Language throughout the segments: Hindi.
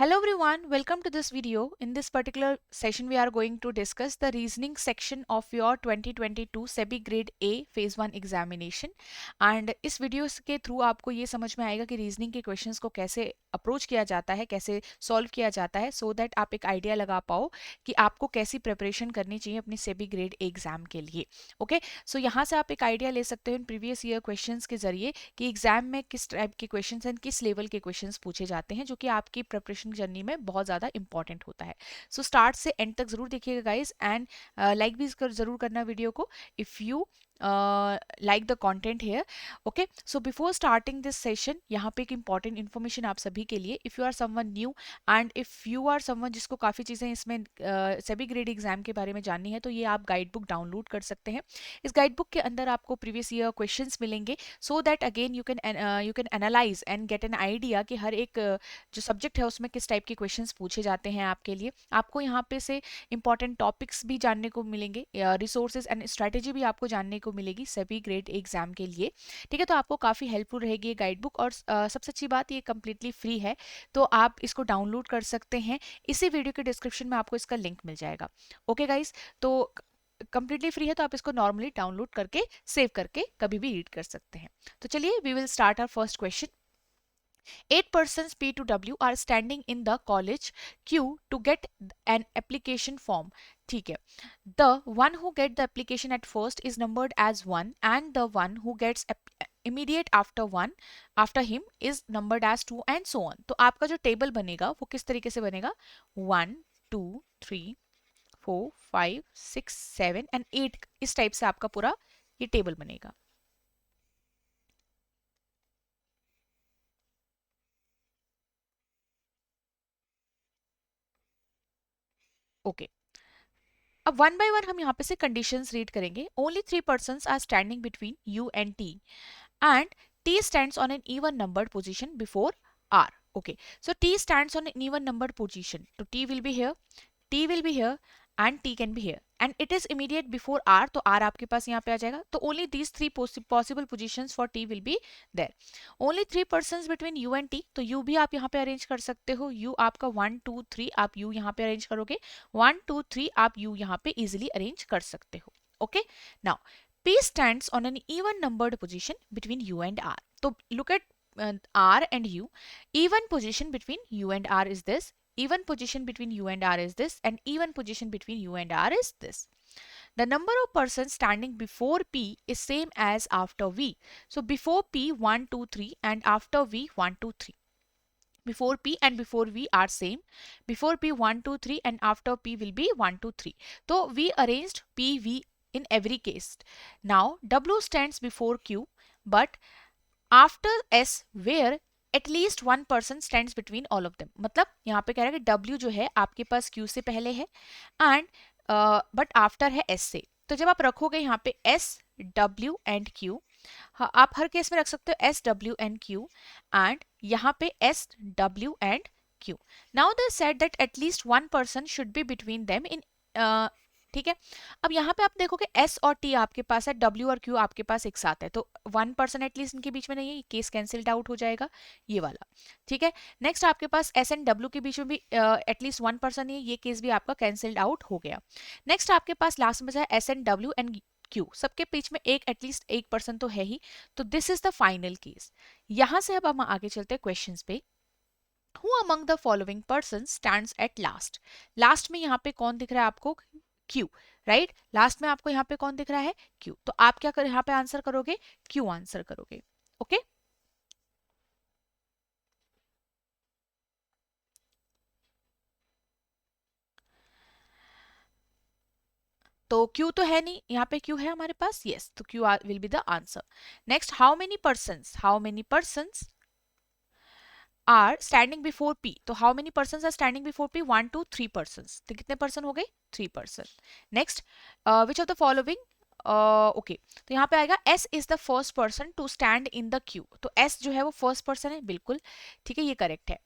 Hello everyone, welcome to this video. In this particular session, we are going to discuss the reasoning section of your 2022 SEBI Grade A Phase 1 examination. And इस वीडियो के थ्रू आपको ये समझ में आएगा कि रीजनिंग के क्वेश्चंस को कैसे अप्रोच किया जाता है, कैसे सॉल्व किया जाता है, सो दैट आप एक आइडिया लगा पाओ कि आपको कैसी प्रिपरेशन करनी चाहिए अपनी सेबी ग्रेड ए एग्जाम के लिए. ओके, सो यहाँ से आप एक आइडिया ले सकते हो इन प्रीवियस ईयर क्वेश्चंस के जरिए कि एग्जाम में किस टाइप के क्वेश्चंस एंड किस लेवल के क्वेश्चंस पूछे जाते हैं, जो कि आपकी प्रिपरेशन जर्नी में बहुत ज़्यादा इंपॉर्टेंट होता है. सो स्टार्ट से एंड तक जरूर देखिएगा गाइज, एंड लाइक भी जरूर करना वीडियो को if you like the content here. Okay, so before starting this session, यहाँ पे एक important information आप सभी के लिए. If you are someone new and if you are someone जिसको काफ़ी चीज़ें इसमें सभी ग्रेड एग्जाम के बारे में जाननी है, तो ये आप गाइड बुक डाउनलोड कर सकते हैं. इस गाइड बुक के अंदर आपको प्रीवियस ईयर क्वेश्चंस मिलेंगे, so that again you can analyse and get an idea कि हर एक जो सब्जेक्ट है उसमें किस टाइप के क्वेश्चंस पूछे जाते हैं आपके लिए. आपको यहाँ पे से इंपॉर्टेंट टॉपिक्स भी जानने को मिलेंगे, रिसोर्सेज एंड स्ट्रेटेजी भी आपको जानने को मिलेगी सभी ग्रेड एग्जाम के लिए. ठीक है, तो आपको काफ़ी हेल्पफुल रहेगी ये गाइड बुक, और सबसे अच्छी बात ये कम्प्लीटली फ्री है, तो आप इसको डाउनलोड कर सकते हैं. इसी वीडियो के डिस्क्रिप्शन में आपको इसका लिंक मिल जाएगा. ओके गाइज, तो कंप्लीटली फ्री है, तो आप इसको नॉर्मली डाउनलोड करके सेव करके कभी भी रीड कर सकते हैं. तो चलिए, we will start our first question. 8 persons P to W are standing in the college queue to get an application form. ठीक है, the one who get the application at first is numbered as 1 and the one who gets immediate after him is numbered as 2 and so on. तो आपका जो टेबल बनेगा वो किस तरीके से बनेगा? 1 2 3 4 5 6 7 एंड 8, इस टाइप से आपका पूरा ये टेबल बनेगा. ओके, अब वन बाय वन हम यहाँ पे से कंडीशंस रीड करेंगे. Only 3 persons are standing between U and T and T stands on an even numbered position before R. Okay, so T stands on an even numbered position. So T will be here, T will be here and T can be here and it is immediate before R, तो R आपके पास यहाँ पे आ जाएगा. तो only these three possible positions for T will be there. Only 3 persons between U and T, तो U भी आप यहाँ पे अरेंज कर सकते हो. U आपका 1 2 3 आप U यहाँ पे अरेंज करोगे, 1 2 3 आप U यहाँ पे easily अरेंज कर सकते हो. Okay, now P stands on an even numbered position between U and R. So look at R and U. Even position between U and R is this. Even position between U and R is this. And even position between U and R is this. The number of persons standing before P is same as after V. So before P 1 2 3 and after V 1 2 3. Before P and before V are same. Before P 1 2 3 and after P will be 1 2 3. So we arranged P V in every case. Now W stands before Q but after S where at least one person stands between all of them. मतलब यहाँ पे कह रहा है कि W जो है आपके पास Q से पहले है and but after है S से. तो जब आप रखोगे यहाँ पे S W and Q, हाँ, आप हर केस में रख सकते हो S W and Q and यहाँ पे S W and Q. Now they said that at least one person should be between them in ठीक है. अब यहाँ पे आप देखोगे S और T आपके पास है, W और Q आपके पास एक साथ है, तो 1 पर्सन एटलीस्ट इनके बीच में नहीं है, ये केस कैंसिल्ड आउट हो जाएगा ये वाला. ठीक है, नेक्स्ट आपके पास S एंड W के बीच में भी एटलीस्ट 1 पर्सन है, ये केस भी आपका कैंसिल्ड आउट हो गया. नेक्स्ट आपके पास लास्ट में है S and W and Q, सबके बीच में एक एटलीस्ट एक पर्सन तो है ही, तो this is the final case. यहां से अब हम आगे चलते हैं क्वेश्चंस पे. Who among the following persons stands at last? Last में यहाँ पे कौन दिख रहा है आपको? Q, right? लास्ट में आपको यहाँ पे कौन दिख रहा है? Q. तो आप क्या कर यहाँ पे आंसर करोगे? Q आंसर करोगे. ओके, तो Q तो है नहीं, यहाँ पे Q है हमारे पास, यस, तो Q will be the answer. Next, how many persons are standing before P? तो how many persons are standing before P? 1 2 3 persons. तो कितने पर्सन हो गए? 3 person. Next, which of the following, okay, तो यहाँ पे आएगा S is the first person to stand in the queue. तो S जो है वो फर्स्ट पर्सन है, बिल्कुल ठीक है, ये करेक्ट है.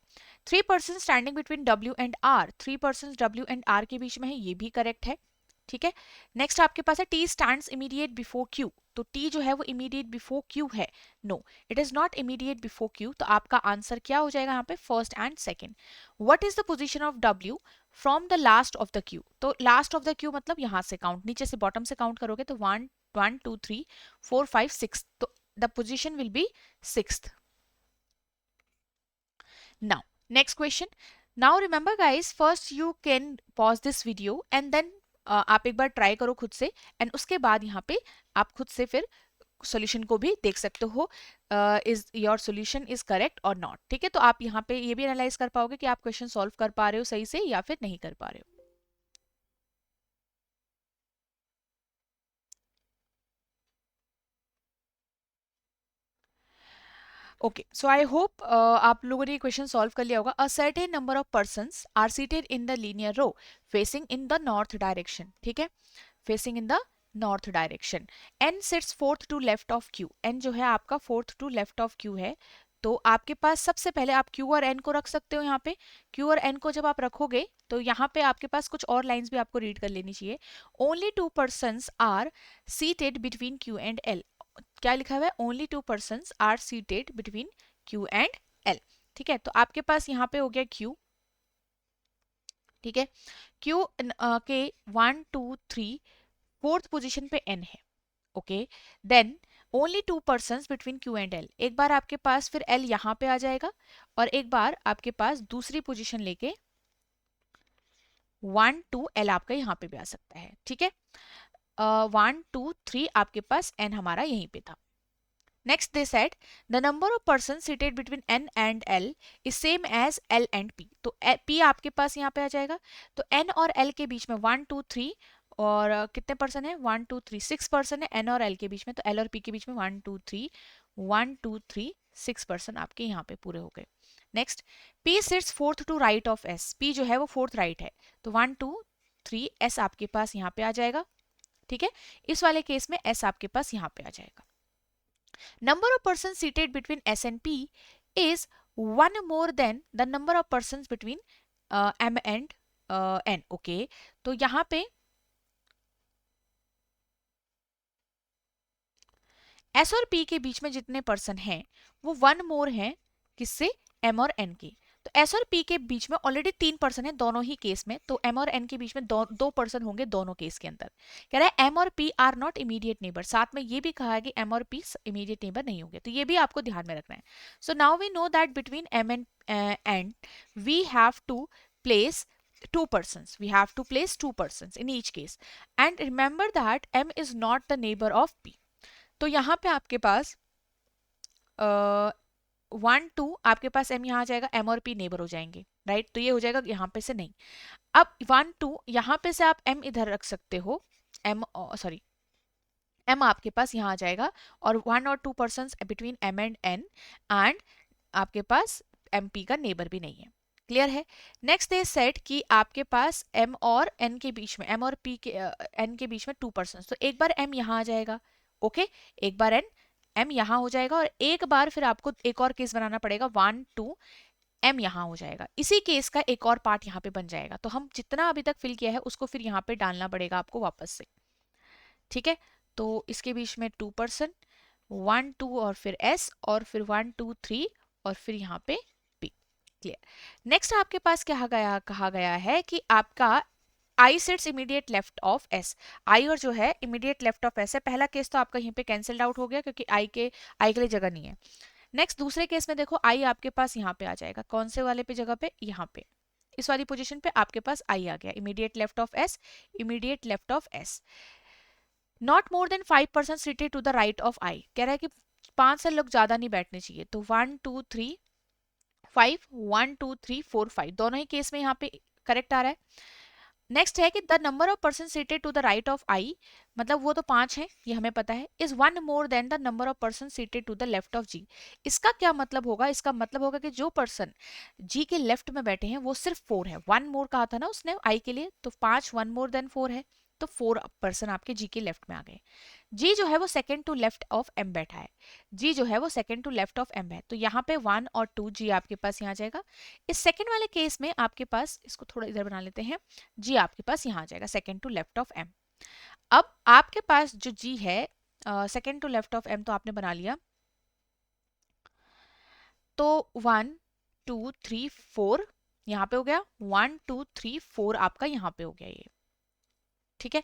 3 person standing between W and R, 3 person W and R के बीच में है, ये भी करेक्ट है. ठीक है। नेक्स्ट आपके पास है T stands immediate before Q, तो टी जो है वो इमीडिएट बिफोर क्यू है, no it is not immediate before Q, तो आपका आंसर क्या हो जाएगा यहाँ पे first and second. What is the position of W from the last of the queue, तो लास्ट ऑफ द क्यू मतलब यहाँ से काउंट, नीचे से बॉटम से काउंट करोगे तो 1 1 2 3 4 5 6, तो the position will be sixth. Now, next question. Now remember guys, first you can pause this video and then आप एक बार ट्राई करो खुद से, एंड उसके बाद यहाँ पे आप खुद से फिर सॉल्यूशन को भी देख सकते हो, is your solution is correct और नॉट। ठीक है, तो आप यहाँ पे ये भी एनालाइज कर पाओगे कि आप क्वेश्चन सॉल्व कर पा रहे हो सही से या फिर नहीं कर पा रहे हो। ओके, सो आई होप आप लोगों ने क्वेश्चन सॉल्व कर लिया होगा। A certain number of persons are seated in the linear row facing in the north direction, ठीक है, facing in the north direction. N sits fourth to left of Q, N जो है आपका fourth to left of Q है, तो आपके पास सबसे पहले आप क्यू और एन को रख सकते हो यहाँ पे। क्यू और एन को जब आप रखोगे तो यहाँ पे आपके पास कुछ और लाइंस भी आपको रीड कर लेनी चाहिए। Only 2 persons are seated between Q and L, क्या लिखा हुआ है, only 2 persons are seated between Q and L. ठीक है, तो आपके पास यहाँ पे हो गया क्यू, ठीक है, क्यू के 1 2 3 फोर्थ पोजीशन पे एन है, okay, then only 2 persons between Q and L. एक बार आपके पास फिर एल यहाँ पे आ जाएगा और एक बार आपके पास दूसरी पोजीशन लेके 1 2 एल आपका यहाँ पे भी आ सकता है, ठीक है। 1 2 3 आपके पास एन हमारा यहीं पे था। Next they said the number of persons seated between n and l is same as l and p, तो p आपके पास यहाँ पे आ जाएगा, तो n और l के बीच में 1 2 3 और कितने पर्सन है, 1 2 3 6 पर्सन है n और l के बीच में, तो l और p के बीच में 1 2 3 1 2 3 6 पर्सन आपके यहाँ पे पूरे हो गए। Next p sits fourth to right of s, p जो है वो फोर्थ राइट है, तो 1 2 3 s आपके पास यहाँ पे आ जाएगा, ठीक है। इस वाले केस में s आपके पास यहाँ पे आ जाएगा। Number of persons seated between S and P is one more than the number of persons between M and N. Okay, तो यहाँ पे S और P के बीच में जितने पर्सन हैं वो वन मोर हैं किससे, M और N के। तो S और P के बीच में ऑलरेडी 3 पर्सन है दोनों ही केस में, तो M और N के बीच में दो पर्सन होंगे दोनों केस के अंदर। कह रहा है M और P are not immediate neighbour, साथ में ये भी कहा है कि M और P इमीडिएट नेबर नहीं होंगे, तो ये भी आपको ध्यान में रखना है। So now we know that between M and we have to place 2 persons, we have to place 2 persons in each case, and remember that M is not the neighbor of P। तो यहाँ पे आपके पास 1 2 आपके पास एम यहाँ आ जाएगा, एम और पी नेबर हो जाएंगे, राइट, तो ये हो जाएगा यहाँ पे से नहीं। अब 1 2 यहाँ पे से आप एम इधर रख सकते हो, एम सॉरी एम आपके पास यहाँ आ जाएगा, और 1 और 2 person between M and N, and आपके पास एम पी का नेबर भी नहीं है। क्लियर है। नेक्स्ट दे सेट कि आपके पास एम और एन के बीच में, एम और पी के एन के बीच में 2 पर्सन, तो एक बार एम यहाँ आ जाएगा, ओके, एक बार एन एम यहाँ हो जाएगा, और एक बार फिर आपको एक और केस बनाना पड़ेगा, 1 2 एम यहाँ हो जाएगा, इसी केस का एक और पार्ट यहाँ पे बन जाएगा। तो हम जितना अभी तक फिल किया है उसको फिर यहाँ पे डालना पड़ेगा आपको वापस से, ठीक है। तो इसके बीच में 2 पर्सन, 1 2 और फिर एस, और फिर 1 2 3 और फिर यहाँ पे पी। क्लियर। नेक्स्ट आपके पास क्या कहा गया है कि आपका I sits immediate left of S, I और जो है इमीडिएट लेफ्ट ऑफ एस है। पहला केस तो आपका यहीं पे कैंसिल्ड आउट हो गया क्योंकि आई के लिए जगह नहीं है। नेक्स्ट दूसरे केस में देखो आई आपके पास यहाँ पे आ जाएगा, कौन से वाले पे जगह पे, यहाँ पे इस वाली पोजीशन पे आपके पास आई आ गया, immediate left of S, immediate left of S. Not more than 5% seated to the right of I, कह रहा है कि 5 से लोग ज्यादा नहीं बैठने चाहिए, तो 1 2 3 5 1 2 3 4 5 दोनों ही केस में यहाँ पे करेक्ट आ रहा है। नेक्स्ट है कि the number of person seated to the right of I, मतलब वो तो 5 है ये हमें पता है, is 1 more than the number of person seated to the left of G. इसका क्या मतलब होगा, इसका मतलब होगा कि जो पर्सन जी के लेफ्ट में बैठे हैं वो सिर्फ 4 है, 1 मोर कहा था ना उसने आई के लिए, तो 5 1 मोर देन 4 है, तो 4 पर्सन आपके जी के लेफ्ट में आ गए। जी जो है वो second to left of M बैठा है, जी जो है वो second to left of M है, तो यहाँ पे 1 और 2 जी आपके पास यहाँ आ जाएगा। इस सेकंड वाले केस में आपके पास, इसको थोड़ा इधर बना लेते हैं, जी आपके पास यहाँ आ जाएगा second to left of M. अब आपके पास जो जी है, second to left of M तो आपने बना लिया, तो 1 2 3 4 यहाँ पे हो गया, 1 2 3 4 आपका यहाँ पे हो गया ये, ठीक है।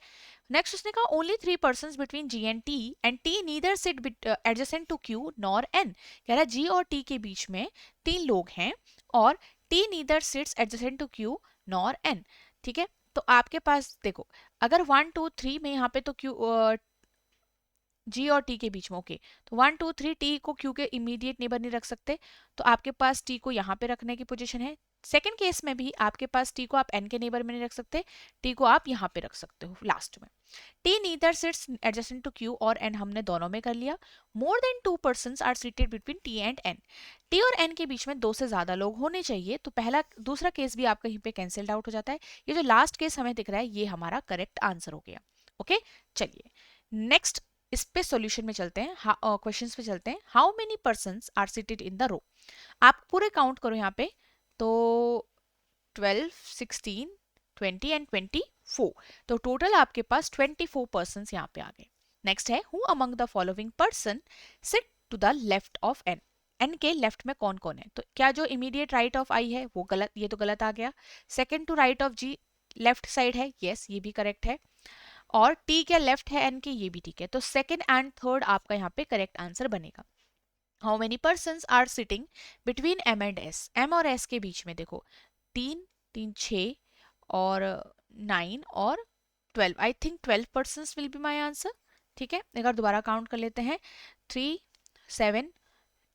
नेक्स्ट उसने कहा only 3 person between G and T neither sit adjacent to Q nor N, कह रहा है जी और टी के बीच में 3 लोग हैं और T neither sits adjacent to Q nor N, ठीक है। तो आपके पास देखो, अगर 1 2 3 में यहाँ पे तो क्यू जी और टी के बीच में, ओके, तो 1 2 3 टी को क्यू के इमीडिएट नेबर नहीं रख सकते, तो आपके पास टी को यहाँ पे रखने की पोजीशन है। सेकंड केस में भी आपके पास टी को आप एन के नेबर में नहीं रख सकते, टी को आप यहाँ पे रख सकते हो लास्ट में। T neither sits adjacent to Q और एन हमने दोनों में कर लिया। More than 2 persons are seated between T and N, T और एन के बीच में 2 से ज्यादा लोग होने चाहिए, तो पहला दूसरा केस भी आपका यहीं पे कैंसिल्ड आउट हो जाता है। ये जो लास्ट केस हमें दिख रहा है ये हमारा करेक्ट आंसर हो गया। ओके, चलिए नेक्स्ट इस पे सॉल्यूशन में चलते हैं, क्वेश्चंस पे चलते हैं। How many persons are seated in the row, आप पूरे काउंट करो यहाँ पे, तो 12 16 20 एंड 24, तो टोटल आपके पास 24 पर्सन्स यहाँ पे आ गए। नेक्स्ट है who among the following person sit to the left of N, N के लेफ्ट में कौन कौन है, तो क्या जो इमीडिएट राइट ऑफ आई है वो गलत, ये तो गलत आ गया। Second to right of G left side है, यस ये भी करेक्ट है, और टी के लेफ्ट है एन के, ये भी ठीक है, तो सेकंड एंड थर्ड आपका यहाँ पे करेक्ट आंसर बनेगा। How many persons are sitting between M and S, M और एस के बीच में देखो 3 3 6 और 9 और 12, I think 12 persons will be my answer, ठीक है। एक बार दोबारा काउंट कर लेते हैं, 3 7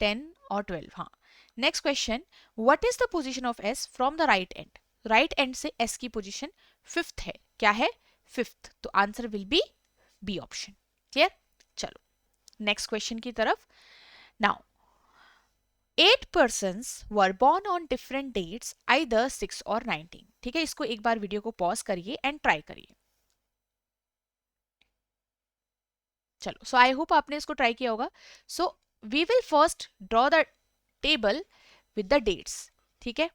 10 और 12, हाँ। Next question, what is the position of S from the right end, right end से एस की पोजीशन फिफ्थ है, क्या है फिफ्थ, तो answer will be B option, clear. चलो नेक्स्ट क्वेश्चन की तरफ। Now 8 persons were born on different dates either 6 और 19, ठीक है। इसको एक बार वीडियो को पॉज करिए एंड ट्राई करिए। चलो, सो आई होप आपने इसको ट्राई किया होगा। So we will first draw the table with the dates, ठीक है।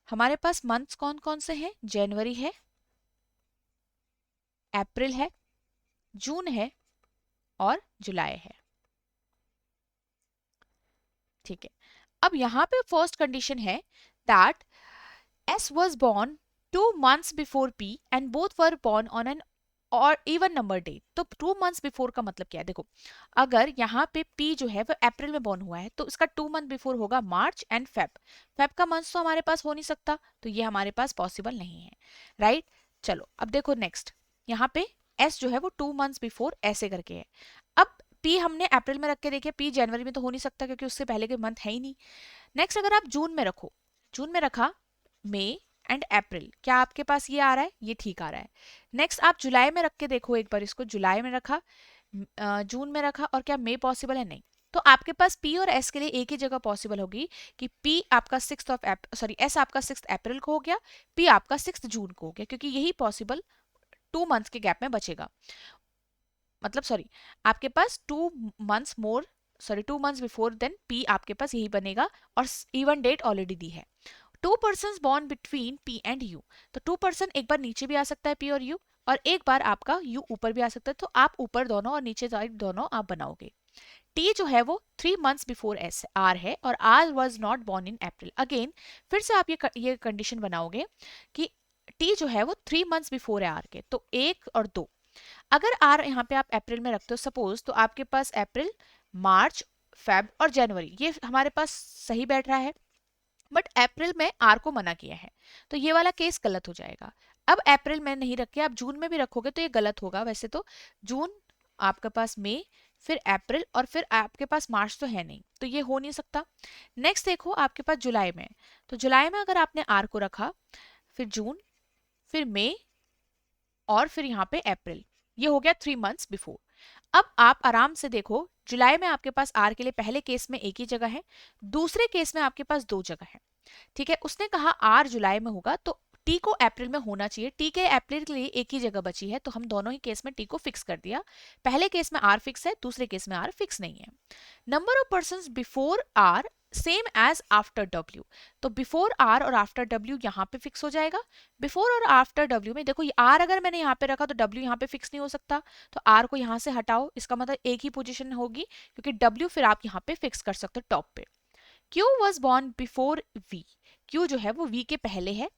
हमारे पास मंथ्स कौन कौन से हैं, जनवरी है, अप्रैल है, जून है और जुलाई है, ठीक है। अब यहाँ पे फर्स्ट कंडीशन है that S was born 2 months before P and both were born on an और इवन नंबर डेट, तो 2 मंथ्स बिफोर का मतलब क्या है, देखो अगर यहाँ पे P जो है वो अप्रैल में बॉर्न हुआ है तो इसका 2 मंथ बिफोर होगा मार्च एंड फेब, फेब का मंथ तो हमारे पास हो नहीं सकता, तो ये हमारे पास पॉसिबल नहीं है, राइट। चलो अब देखो नेक्स्ट, यहाँ पे S जो है वो 2 मंथ्स बिफोर ऐसे करके है। अब P हमने अप्रैल में रख के देखे, P जनवरी में तो हो नहीं सकता क्योंकि उससे पहले के मंथ है ही नहीं। नेक्स्ट अगर आप जून में रखो, जून में रखा मई एंड अप्रैल, क्या आपके पास ये आ रहा है, ये ठीक आ रहा है। नेक्स्ट आप जुलाई में रख के देखो एक बार, इसको जुलाई में रखा, जून में रखा, और क्या मई पॉसिबल है, नहीं। तो आपके पास पी और एस के लिए एक ही जगह पॉसिबल होगी कि पी आपका एस आपका 6 अप्रैल को हो गया, पी आपका 6 जून को हो गया, क्योंकि यही पॉसिबल 2 मंथ्स के गैप में बचेगा, मतलब सॉरी आपके पास 2 मंथ्स बिफोर देन पी आपके पास यही बनेगा, और इवन डेट ऑलरेडी दी है। 2 person born between P and U, तो 2 पर्सन एक बार नीचे भी आ सकता है P और U, और एक बार आपका U ऊपर भी आ सकता है, तो आप ऊपर दोनों और नीचे साइड दोनों आप बनाओगे। T जो है वो 3 मंथ्स बिफोर एस आर है, और R was not born in April, again फिर से आप ये कंडीशन बनाओगे कि T जो है वो 3 मंथ्स बिफोर है आर के, तो 1 और 2, अगर आर यहाँ पे आप अप्रैल में रखते हो सपोज, तो आपके पास अप्रैल, मार्च, फेब और जनवरी ये हमारे पास सही बैठ रहा है, बट अप्रैल में आर को मना किया है, तो ये वाला केस गलत हो जाएगा। अब अप्रैल में नहीं रखे, आप जून में भी रखोगे तो ये गलत होगा, वैसे तो जून आपके पास मई, फिर अप्रैल, और फिर आपके पास मार्च तो है नहीं, तो ये हो नहीं सकता। नेक्स्ट देखो आपके पास जुलाई में, तो जुलाई में अगर आपने आर को रखा, फिर जून, फिर मई, और फिर यहाँ पे अप्रैल, ये हो गया 3 मंथ्स बिफोर। अब आप आराम से देखो, जुलाई में आपके पास आर के लिए पहले केस में एक ही जगह है, दूसरे केस में आपके पास 2 जगह है, ठीक है। उसने कहा आर जुलाई में होगा, तो टी को अप्रैल में होना चाहिए, टी के अप्रैल के लिए एक ही जगह बची है, तो हम दोनों ही केस में टी को फिक्स कर दिया। पहले केस में आर फिक्स है, दूसरे केस में आर फिक्स नहीं है। Number of persons before R same as after W, तो बिफोर आर और आफ्टर डब्ल्यू यहाँ पे फिक्स हो जाएगा। बिफोर और आफ्टर डब्ल्यू में देखो, आर अगर मैंने यहाँ पे रखा तो डब्ल्यू यहाँ पे फिक्स नहीं हो सकता, तो आर को यहाँ से हटाओ, इसका मतलब एक ही पोजीशन होगी, क्योंकि डब्ल्यू फिर आप यहाँ पे फिक्स कर सकते हो टॉप पे। Q was born before V, Q जो है वो V के पहले है,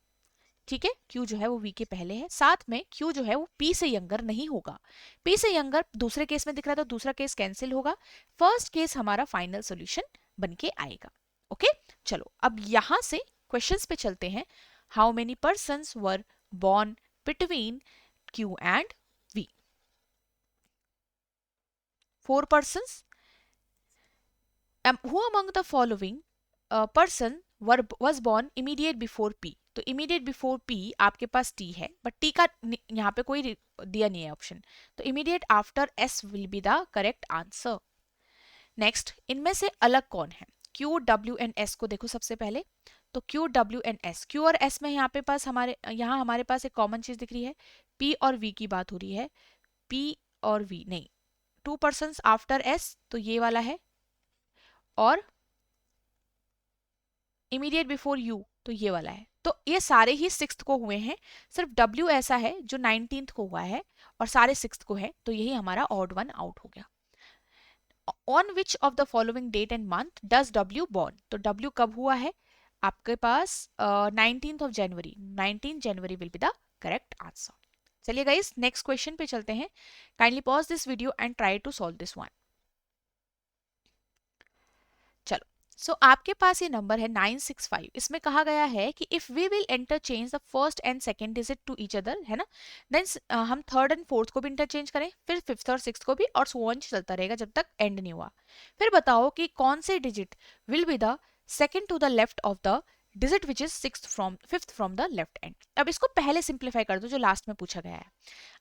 ठीक है, Q जो है वो V के पहले है, साथ में Q जो है वो P से यंगर नहीं होगा। P से यंगर दूसरे केस में दिख रहा है, तो दूसरा केस कैंसिल होगा, फर्स्ट केस हमारा फाइनल सॉल्यूशन बन के आएगा। ओके, चलो अब यहां से क्वेश्चंस पे चलते हैं। How many persons were born between Q and V? 4 persons. Who among the following person was born immediate before P? तो immediate before P आपके पास T है, बट T का यहाँ पे कोई दिया नहीं है ऑप्शन, तो immediate after S will be the correct answer. Next, इनमें से अलग कौन है? Q, W एंड S को देखो सबसे पहले, तो Q, W and S, Q और S में यहाँ पे पास हमारे पास एक कॉमन चीज दिख रही है, P और V की बात हो रही है, P और V नहीं, 2 persons आफ्टर S तो ये वाला है, और इमीडिएट बिफोर यू तो ये वाला है, तो ये सारे ही 6th को हुए हैं, सिर्फ W ऐसा है जो 19th को हुआ है और सारे 6th को है, तो यही हमारा ऑड वन आउट हो गया। On which of the following date and month does W born, तो W कब हुआ है आपके पास? 19th of January, 19 January will be the correct answer. चलिए गाइस नेक्स्ट क्वेश्चन पे चलते हैं। Kindly pause this video and try to solve this one. चलो, सो आपके पास ये नंबर है 965, इसमें कहा गया है कि if we will interchange the first and second digit to each other, है ना, देन हम थर्ड एंड फोर्थ को भी इंटरचेंज करें, फिर फिफ्थ और सिक्स्थ को भी, और सो ऑन चलता रहेगा जब तक एंड नहीं हुआ। फिर बताओ कि कौन से digit will be the second to the left of the digit which is fifth from the left end. अब इसको पहले सिंप्लीफाई कर दो जो लास्ट में पूछा गया है।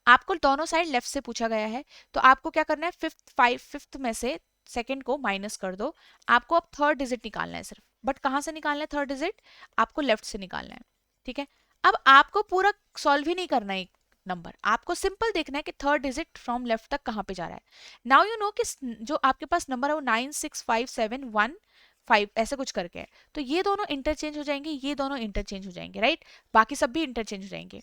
आपको दोनों साइड लेफ्ट से पूछा गया है, तो आपको क्या करना है, फिफ्थ में से सेकंड को माइनस कर दो, आपको अब थर्ड डिजिट निकालना है सिर्फ, बट कहां से निकालना है थर्ड डिजिट? आपको लेफ्ट से निकालना है, ठीक है। अब आपको पूरा सॉल्व ही नहीं करना है नंबर, आपको सिंपल देखना है कि थर्ड डिजिट फ्रॉम लेफ्ट तक कहां पे जा रहा है। नाउ यू नो कि जो आपके पास नंबर है वो 96571 ऐसे कुछ करके है, तो ये दोनों इंटरचेंज हो जाएंगे, ये दोनों इंटरचेंज हो जाएंगे, राइट, बाकी सब भी इंटरचेंज हो जाएंगे।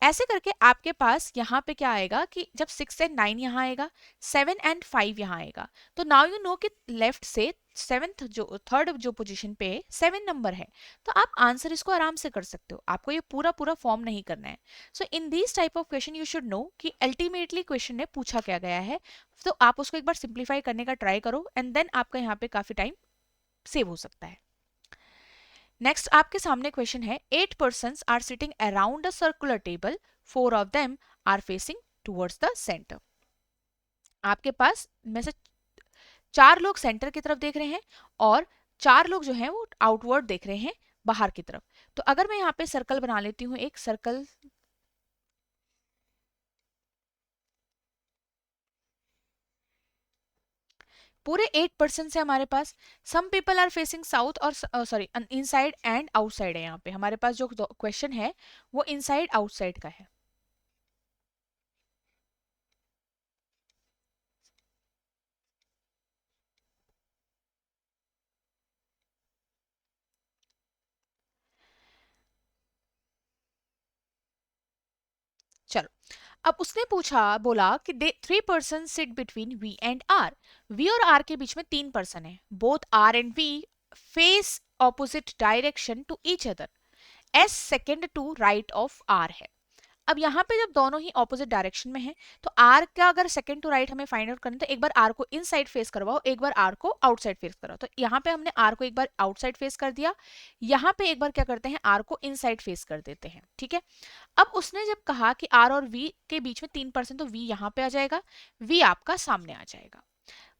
ऐसे करके आपके पास यहाँ पे क्या आएगा कि जब 6 एंड 9 यहाँ आएगा, 7 एंड 5 यहाँ आएगा, तो नाउ यू नो कि लेफ्ट से सेवेंथ जो थर्ड जो पोजीशन पे 7 नंबर है, तो आप आंसर इसको आराम से कर सकते हो, आपको ये पूरा पूरा फॉर्म नहीं करना है। So in this type of question you should know कि अल्टीमेटली क्वेश्चन ने पूछा क्या गया है, तो आप उसको एक बार सिंप्लीफाई करने का ट्राई करो, एंड देन आपका यहाँ पे काफी टाइम सेव हो सकता है। नेक्स्ट आपके सामने क्वेश्चन है, 8 persons are sitting around a circular table, 4 of them are facing towards the centre. आपके पास में से 4 लोग सेंटर की तरफ देख रहे हैं और 4 लोग जो हैं वो आउटवर्ड देख रहे हैं, बाहर की तरफ। तो अगर मैं यहाँ पे सर्कल बना लेती हूँ, एक सर्कल, पूरे 8 पर्सन से हमारे पास some people are facing south और सॉरी इनसाइड एंड आउटसाइड है। यहाँ पे हमारे पास जो क्वेश्चन है वो इनसाइड आउटसाइड का है। चलो, अब उसने बोला कि 3 person sit between V and R, V और आर के बीच में 3 पर्सन है, both R and V face opposite direction to each other, S second to right of R है। अब यहाँ पे जब दोनों ही ऑपोजिट डायरेक्शन में है, तो आर का अगर सेकंड टू राइट हमें फाइंड आउट करना, तो एक बार आर को इनसाइड फेस करवाओ, एक बार आर को आउटसाइड फेस करवाओ। तो यहाँ पे हमने आर को एक बार आउटसाइड फेस कर दिया, यहाँ पे एक बार क्या करते हैं, आर को इनसाइड फेस कर देते हैं, ठीक है। अब उसने जब कहा कि आर और वी के बीच में 3 पर्सन, तो वी यहाँ पे आ जाएगा, वी आपका सामने आ जाएगा।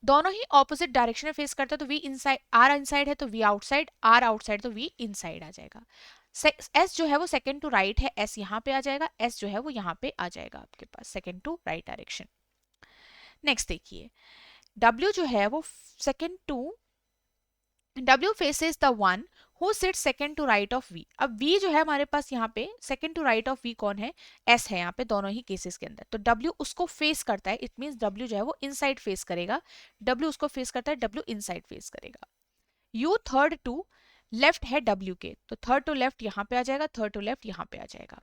दोनों ही ऑपोजिट डायरेक्शन में फेस करता है, तो वी इनसाइड, आर इनसाइड है तो वी आउटसाइड, आर आउटसाइड तो वी इनसाइड आ जाएगा। एस जो है वो सेकंड टू राइट है, एस यहाँ पे आ जाएगा, एस जो है वो यहाँ पे आ जाएगा आपके पास second to right direction. Next देखिए, डब्ल्यू जो है वो second to W faces the one who sits second to right of V. अब V जो है हमारे पास यहाँ पे second to right of V कौन है? S है यहाँ पे दोनों ही केसेस के अंदर। तो W उसको फेस करता है, इट मीन्स W जो है वो इनसाइड फेस करेगा, W उसको फेस करता है, W इनसाइड फेस करेगा। U थर्ड टू लेफ्ट है W के, तो थर्ड टू लेफ्ट यहाँ पे आ जाएगा, थर्ड टू लेफ्ट यहाँ पे आ जाएगा।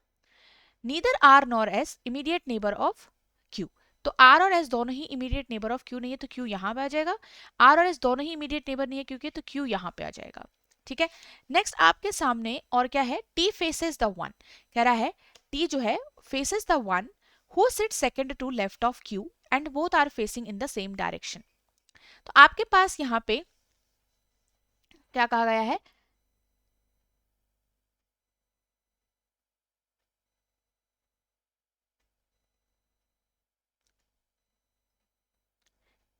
Neither R nor S immediate neighbour of Q। तो R और S दोनों ही इमीडिएट नेबर ऑफ Q नहीं है, तो Q यहाँ पे आ जाएगा। R और S दोनों ही इमीडिएट नेबर नहीं है क्योंकि, तो Q यहाँ पे आ जाएगा। ठीक है, नेक्स्ट आपके सामने और क्या है? T फेसेस द वन, कह रहा है T जो है faces the one who sit second to left of Q and both are facing in the same direction. तो आपके पास यहाँ पे क्या कहा गया है?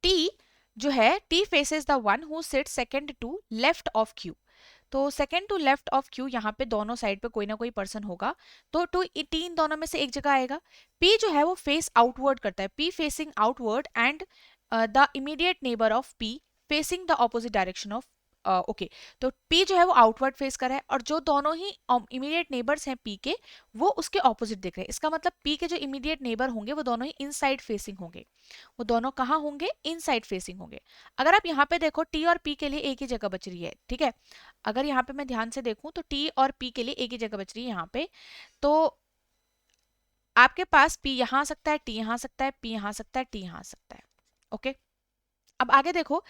T जो है T faces the one who sit second to left of Q। तो second to left of Q यहाँ पे दोनों साइड पे कोई ना कोई पर्सन होगा, तो टू टी इन दोनों में से एक जगह आएगा। P जो है वो फेस आउटवर्ड करता है, P facing outward and the immediate neighbour of P facing the opposite direction of okay. तो P जो है वो आउटवर्ड फेस कर रहा है और जो दोनों ही इमीडिएट नेबर्स हैं P के, वो उसके ऑपोजिट दिख रहे हैं। इसका मतलब P के जो इमीडिएट नेबर होंगे वो दोनों ही इनसाइड फेसिंग होंगे। वो दोनों कहाँ होंगे? इनसाइड फेसिंग होंगे। अगर आप यहाँ पे देखो T और P के लिए एक ही जगह बच रही है, ठीक है। अगर यहाँ पे मैं ध्यान से देखूं तो T और P के लिए एक ही जगह बच रही है यहाँ पे। तो आपके पास P यहाँ आ सकता है, T यहाँ आ सकता है, P यहाँ आ सकता है, T यहाँ आ सकता है। ओके, अब आगे देखो,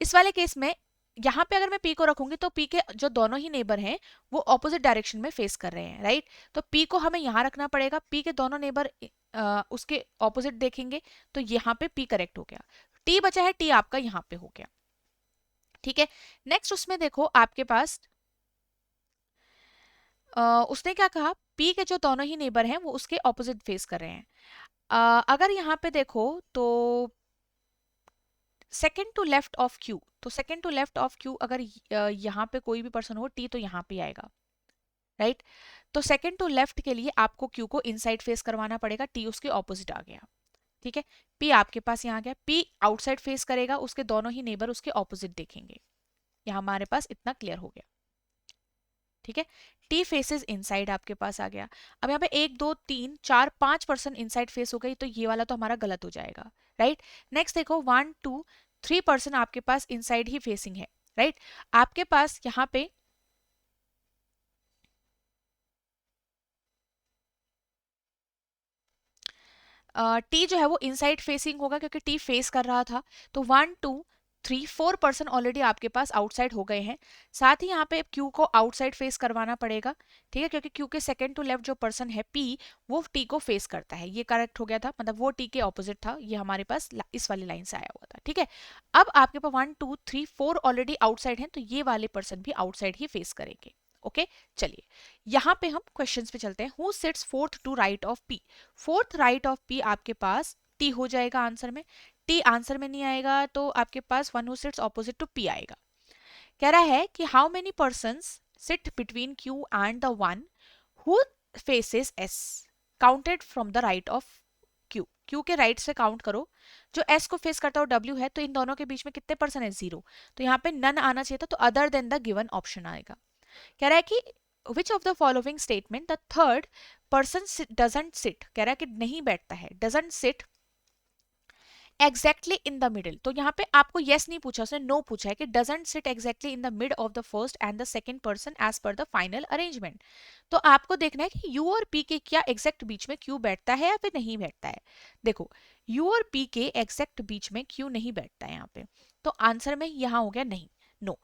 इस वाले केस में यहाँ पे अगर मैं P को रखूंगी तो P के जो दोनों ही नेबर हैं वो ऑपोजिट डायरेक्शन में फेस कर रहे हैं, राइट। तो P को हमें यहाँ रखना पड़ेगा, P के दोनों नेबर उसके ऑपोजिट देखेंगे, तो यहाँ पे P करेक्ट हो गया। T बचा है, T आपका यहाँ पे हो गया। ठीक है, नेक्स्ट उसमें देखो आपके पास उसने क्या कहा? P के जो दोनों ही नेबर हैं वो उसके ऑपोजिट फेस कर रहे हैं। अगर यहाँ पे देखो तो second to left of Q, तो second to left of Q अगर यहाँ पे कोई भी पर्सन हो T, तो यहाँ पे आएगा, राइट। तो सेकंड टू लेफ्ट के लिए आपको Q को इनसाइड फेस करवाना पड़ेगा, T उसके ऑपोजिट आ गया। ठीक है, P आपके पास यहाँ आ गया, P आउटसाइड फेस करेगा, उसके दोनों ही नेबर उसके ऑपोजिट देखेंगे। यहाँ हमारे पास इतना क्लियर हो गया। ठीक है, T फेसेस इनसाइड आपके पास आ गया। अब यहाँ पे 1 2 3 4 5 पर्सन इनसाइड फेस हो गई, तो ये वाला तो हमारा गलत हो जाएगा, राइट। नेक्स्ट देखो 1 2 3 पर्सन आपके पास इनसाइड ही फेसिंग है, राइट। आपके पास यहाँ पे टी जो है वो इनसाइड फेसिंग होगा क्योंकि टी फेस कर रहा था। तो 1 2 3 4 पर्सन ऑलरेडी आपके पास आउटसाइड हो गए हैं। साथ ही यहाँ पे क्यू को आउटसाइड फेस करवाना पड़ेगा, ठीक है, क्योंकि क्यू के सेकंड टू लेफ्ट जो पर्सन है पी, वो टी को फेस करता है। ये करेक्ट हो गया था, मतलब वो टी के ऑपोजिट था, ये हमारे पास इस वाली लाइन से आया हुआ था। ठीक है, अब आपके पास 1 2 3 4 ऑलरेडी आउटसाइड हैं, तो ये वाले पर्सन भी आउटसाइड ही फेस करेंगे। ओके, चलिए यहाँ पे हम क्वेश्चंस पे चलते हैं। Who sits fourth to right of P? Fourth right of P आपके पास टी हो जाएगा आंसर में। टी आंसर में नहीं आएगा तो आपके पास one who sits opposite to P आएगा। कह रहा है कि how many persons sit between Q and the one who faces S, counted from the right of Q. Q के राइट से काउंट करो, जो एस को फेस करता हो डब्ल्यू है, तो इन दोनों के बीच में कितने पर्सन है? 0। तो यहाँ पे नन आना चाहिए था, तो other than the given option आएगा। कह रहा है कि which of the following statement the third person doesn't sit, कह रहा है कि नहीं बैठता है, doesn't sit exactly in the middle. तो यहाँ पे आपको यस नहीं पूछा, उसने नो पूछा है कि doesn't sit exactly in the mid of the first and the second person as per the final arrangement. तो आपको देखना है कि यू और पी के क्या एग्जैक्ट बीच में क्यू बैठता है या फिर नहीं बैठता है। देखो यू और पी के एग्जैक्ट बीच में क्यू नहीं बैठता है यहाँ पे, तो आंसर में यहाँ हो गया नहीं, नो।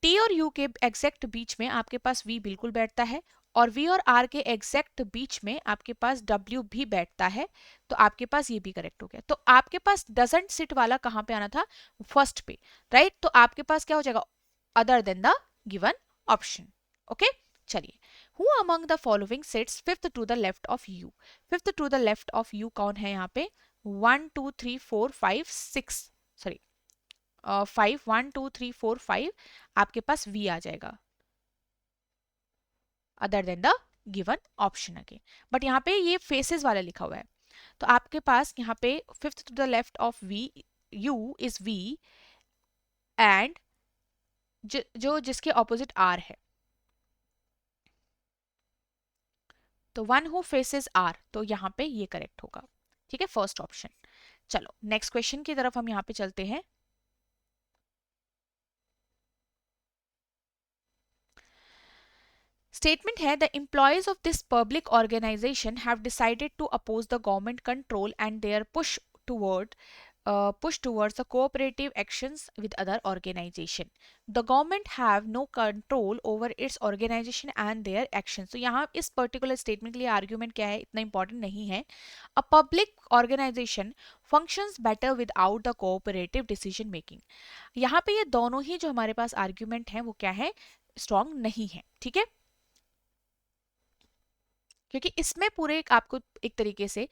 टी और यू के एग्जैक्ट बीच में आपके पास वी बिल्कुल बैठता है, और वी और आर के एग्जैक्ट बीच में आपके पास डब्ल्यू भी बैठता है, तो आपके पास ये भी करेक्ट हो गया। तो आपके पास डजंट सिट वाला कहाँ पे आना था? फर्स्ट पे, राइट। तो आपके पास क्या हो जाएगा? Other than the given option. Okay, चलिए, who among the following sits fifth to the left of U? Fifth to the left of U कौन है यहाँ पे? 1 2 3 4 5 6, सॉरी 5, 1 2 3 4 5 आपके पास वी आ जाएगा, other than the given option again. But यहाँ पे ये फेसेस वाला लिखा हुआ है, तो आपके पास यहाँ पे fifth to the left of V, U is V, and जो जिसके ऑपोजिट आर है, तो वन हु फेसेस आर, तो यहाँ पे ये करेक्ट होगा। ठीक है, फर्स्ट ऑप्शन। चलो नेक्स्ट क्वेश्चन की तरफ हम यहाँ पे चलते हैं। स्टेटमेंट है the employees of this public organisation have decided to oppose the government control and their toward push towards the cooperative actions with other organization. The government have no control over its organization and their actions. तो यहाँ इस पर्टिकुलर स्टेटमेंट के लिए आर्ग्यूमेंट क्या है, इतना इंपॉर्टेंट नहीं है। A public organisation functions better without the cooperative decision making. यहाँ पे ये दोनों ही जो हमारे पास आर्ग्यूमेंट हैं वो क्या है, स्ट्रॉन्ग नहीं है। ठीक है, क्योंकि इसमें पूरे आपको एक तरीके से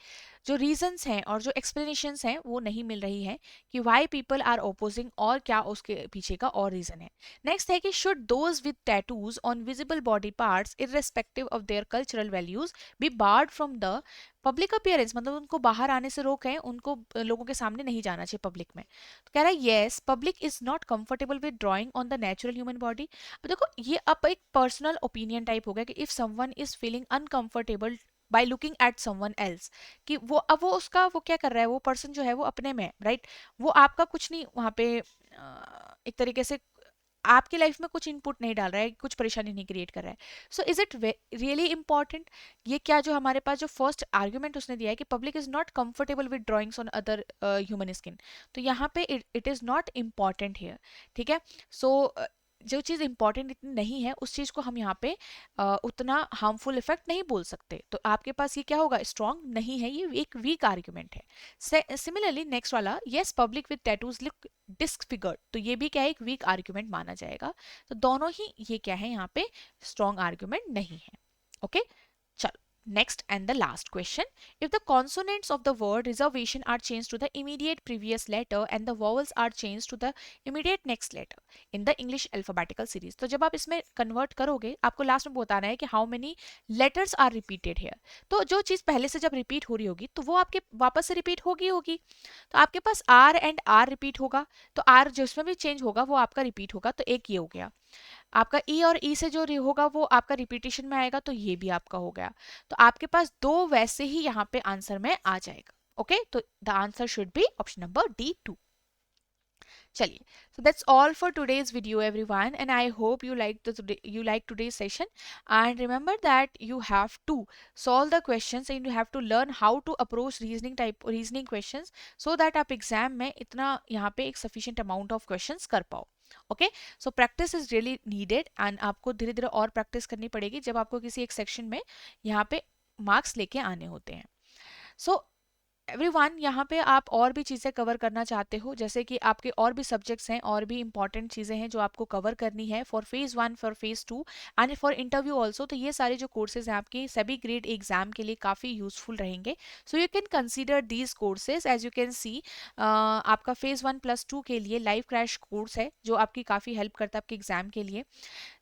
जो रीजंस हैं और जो एक्सप्लेनेशंस हैं वो नहीं मिल रही है कि व्हाई पीपल आर ओपोजिंग और क्या उसके पीछे का और रीजन है। नेक्स्ट है कि should those with tattoos on visible body parts irrespective of their cultural values be barred from the public appearance, मतलब उनको बाहर आने से रोक है, उनको लोगों के सामने नहीं जाना चाहिए पब्लिक में। तो कह रहा है yes public is not comfortable with drawing on the natural human body. अब देखो ये अब एक पर्सनल ओपिनियन टाइप हो गया कि if someone is feeling uncomfortable by looking at someone else, कि वो अब वो उसका वो क्या कर रहा है, वो पर्सन जो है वो अपने में है, राइट। वो आपका कुछ नहीं वहां पे एक तरीके से आपकी लाइफ में कुछ इनपुट नहीं डाल रहा है, कुछ परेशानी नहीं क्रिएट कर रहा है। So is it really important, ये क्या जो हमारे पास जो फर्स्ट आर्ग्यूमेंट उसने दिया है कि public is not comfortable with drawings on other human skin, तो यहाँ पे it is not important here. ठीक है, सो जो चीज़ इंपॉर्टेंट इतनी नहीं है उस चीज़ को हम यहाँ पे उतना हार्मफुल इफेक्ट नहीं बोल सकते, तो आपके पास ये क्या होगा, स्ट्रॉन्ग नहीं है, ये एक वीक आर्ग्यूमेंट है। सिमिलरली नेक्स्ट वाला, yes public with tattoos look disfigured, तो ये भी क्या है, एक वीक आर्ग्यूमेंट माना जाएगा। तो दोनों ही ये क्या है, यहाँ पे स्ट्रॉन्ग आर्ग्यूमेंट नहीं है। ओके, चलो next and the last question. If the consonants of the word reservation are changed to the immediate previous letter and the vowels are changed to the immediate next letter in the English alphabetical series, तो जब आप इसमें कन्वर्ट करोगे आपको लास्ट में बताना है कि how many letters are repeated here. तो जो चीज पहले से जब रिपीट हो रही होगी तो वो आपके वापस से रिपीट होगी। तो आपके पास आर एंड आर रिपीट होगा, तो आर जिसमें भी चेंज होगा वो आपका रिपीट होगा, तो एक ये हो गया। आपका ई और ई से जो होगा वो आपका रिपीटेशन में आएगा, तो ये भी आपका हो गया। तो आपके पास दो वैसे ही यहाँ पे आंसर में आ जाएगा। ओके, तो the answer should be option number D 2। चलिए, so that's all for today's video everyone, and I hope you like today's session, and remember that you have to solve the questions and you have to learn how to approach reasoning questions so that आप एग्जाम में इतना यहाँ पे एक sufficient amount of questions कर पाओ। Okay, so practice is really needed and आपको धीरे धीरे और प्रैक्टिस करनी पड़ेगी जब आपको किसी एक सेक्शन में यहाँ पे मार्क्स लेके आने होते हैं। सो एवरीवन, यहाँ पे आप और भी चीज़ें कवर करना चाहते हो, जैसे कि आपके और भी सब्जेक्ट्स हैं और भी इंपॉर्टेंट चीज़ें हैं जो आपको कवर करनी है for phase 1, for phase 2 and for interview also, तो ये सारे जो कोर्सेज हैं आपके सभी ग्रेड एग्जाम के लिए काफ़ी यूजफुल रहेंगे। So you can consider these courses. As you can see आपका फेज 1+2 के लिए लाइव क्रैश कोर्स है जो आपकी काफ़ी हेल्प करता है आपके एग्जाम के लिए।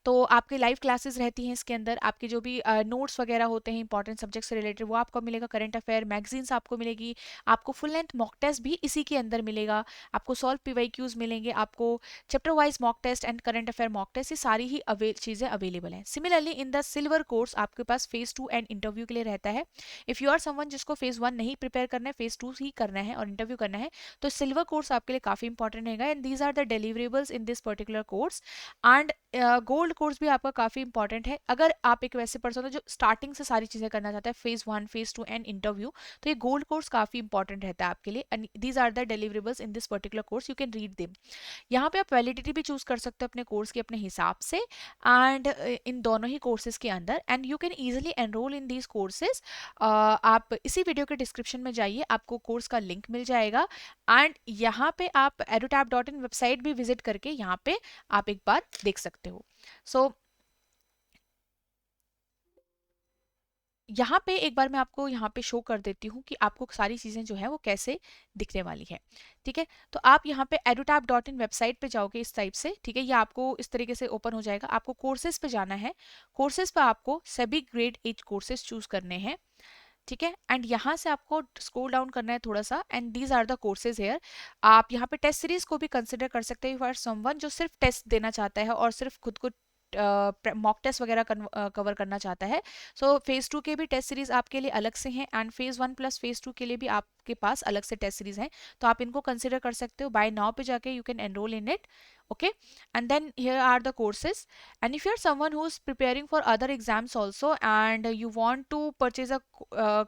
तो आपके लाइव क्लासेस रहती हैं इसके अंदर, आपके जो भी नोट्स वगैरह होते हैं इंपॉर्टेंट सब्जेक्ट से रिलेटेड वो आपको मिलेगा, करंट अफेयर मैगजीन्स आपको मिलेगी, आपको फुल लेंथ मॉक टेस्ट भी इसी के अंदर मिलेगा, आपको सॉल्व पीवाईक्यूज मिलेंगे, आपको chapter wise mock test and current affair mock test, ये सारी ही चीज़ें अवेलेबल हैं। Similarly in the silver course आपके पास फेज 2 एंड इंटरव्यू के लिए रहता है। इफ़ यू आर समवन जिसको फेज 1 नहीं प्रिपेयर करना है, फेज 2 ही करना है और इंटरव्यू करना है, तो सिल्वर कोर्स आपके लिए काफ़ी इंपॉर्टेंट रहेगा and these are the deliverables in this particular course. And gold course भी आपका काफ़ी इंपॉर्टेंट है। अगर आप एक वैसे पर्सन हो जो स्टार्टिंग से सारी चीज़ें करना चाहता है, फेज 1, फेज 2 एंड इंटरव्यू, तो ये गोल्ड कोर्स काफ़ी इंपॉर्टेंट रहता है आपके लिए and these are the deliverables in this particular course, you can read them. यहाँ पे आप वैलिडिटी भी चूज कर सकते हो अपने कोर्स के अपने हिसाब से एंड इन दोनों ही कोर्सेज के अंदर, and you can easily enrol in these courses. आप इसी वीडियो के डिस्क्रिप्शन में जाइए, आपको कोर्स का लिंक मिल जाएगा एंड यहाँ पे आप edutap.in वेबसाइट भी विजिट करके यहाँ पे आप एक बार देख सकते हो। सो यहाँ पे एक बार मैं आपको यहाँ पे शो कर देती हूँ कि आपको सारी चीज़ें जो है वो कैसे दिखने वाली है। ठीक है, तो आप यहाँ पे edutap.in वेबसाइट पे जाओगे इस टाइप से, ठीक है, ये आपको इस तरीके से ओपन हो जाएगा। आपको कोर्सेज पे जाना है, कोर्सेज पे आपको सभी ग्रेड 8 कोर्सेज चूज करने हैं। ठीक है। एंड यहाँ से आपको स्क्रॉल डाउन करना है थोड़ा सा, and these are the courses here. आप यहाँ पे टेस्ट सीरीज को भी कंसिडर कर सकते हैं फॉर समवन जो सिर्फ टेस्ट देना चाहता है और सिर्फ खुद को मॉक टेस्ट वगैरह कवर करना चाहता है। सो फेज 2 के भी टेस्ट सीरीज आपके लिए अलग से हैं, एंड फेज 1 प्लस फेज 2 के लिए भी आपके पास अलग से टेस्ट सीरीज हैं। तो आप इनको कंसिडर कर सकते हो। बाय नाउ पे जाके you can enrol in it. Okay, and then here are the courses. And if you're someone who's preparing for other exams also and you want to purchase a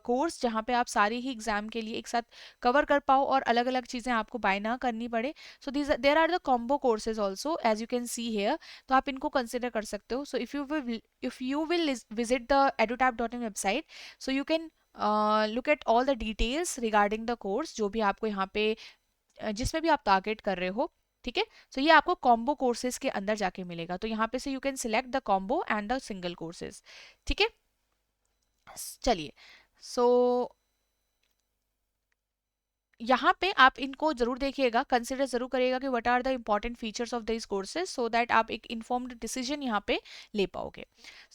course जहाँ पे आप सारी ही एग्जाम के लिए एक साथ कवर कर पाओ और अलग अलग चीज़ें आपको बाय ना करनी पड़े, so these there are the combo courses also as you can see here। तो आप इनको कंसिडर कर सकते हो। so if you will visit the edutab.in website, so you can look at all the details regarding the course जो भी आपको यहाँ पे जिसमें भी आप टारगेट कर रहे हो। ठीक है। सो ये आपको कॉम्बो कोर्सेज के अंदर जाके मिलेगा, तो यहाँ पे से you can select the combo and the single courses. ठीक है। चलिए, सो यहाँ पे आप इनको जरूर देखिएगा, कंसिडर जरूर करिएगा कि what are the important features of this courses, so that आप एक इन्फॉर्म्ड डिसीजन यहाँ पे ले पाओगे।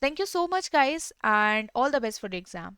Thank you so much guys and all the best for the exam.